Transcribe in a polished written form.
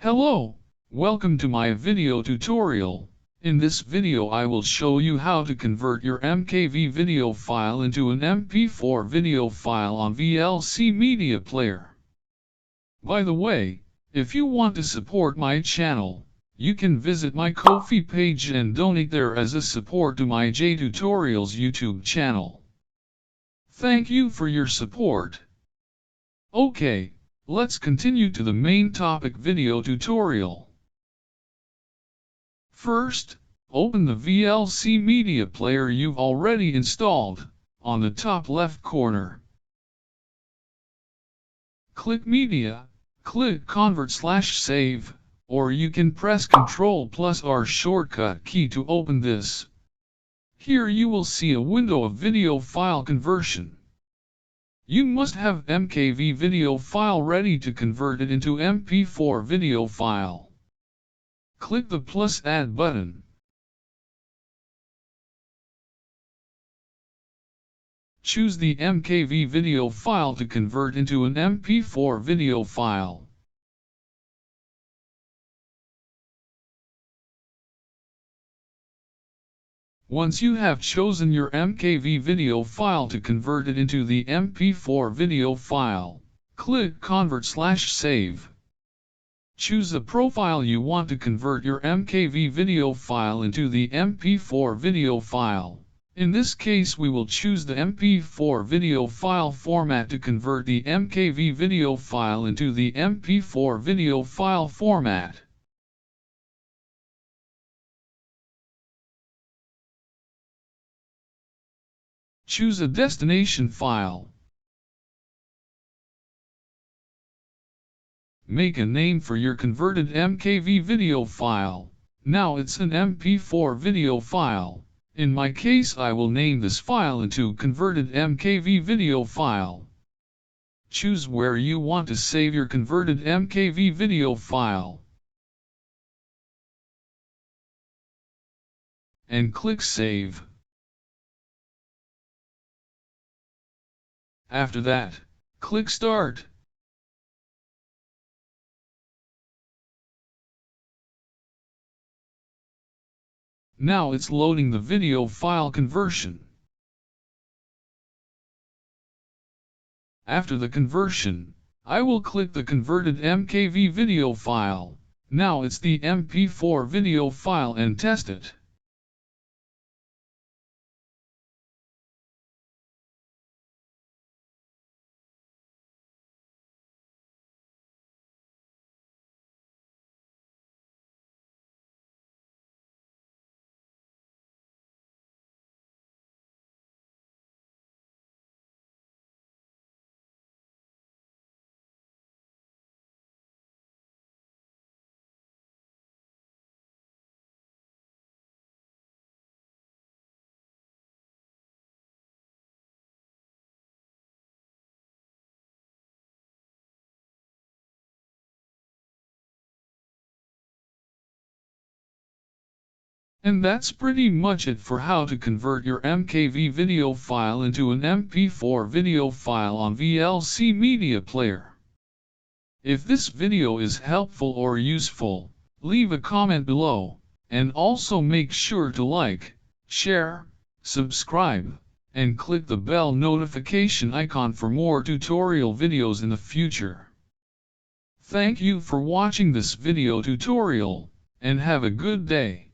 Hello, welcome to my video tutorial. In this video I will show you how to convert your MKV video file into an MP4 video file on VLC Media Player. By the way, if you want to support my channel, you can visit my Ko-fi page and donate there as a support to my JTutorials YouTube channel. Thank you for your support. Okay, let's continue to the main topic video tutorial. First, open the VLC Media Player you've already installed, on the top left corner. Click Media, click Convert/Save, or you can press Ctrl+R shortcut key to open this. Here you will see a window of video file conversion. You must have MKV video file ready to convert it into MP4 video file. Click the +Add button. Choose the MKV video file to convert into an MP4 video file. Once you have chosen your MKV video file to convert it into the MP4 video file, click Convert/Save. Choose the profile you want to convert your MKV video file into the MP4 video file. In this case we will choose the MP4 video file format to convert the MKV video file into the MP4 video file format. Choose a destination file. Make a name for your converted MKV video file. Now it's an MP4 video file. In my case I will name this file into converted MKV video file. Choose where you want to save your converted MKV video file. And click Save. After that, click Start. Now it's loading the video file conversion. After the conversion, I will click the converted MKV video file. Now it's the MP4 video file and test it. And that's pretty much it for how to convert your MKV video file into an MP4 video file on VLC Media Player. If this video is helpful or useful, leave a comment below, and also make sure to like, share, subscribe, and click the bell notification icon for more tutorial videos in the future. Thank you for watching this video tutorial, and have a good day.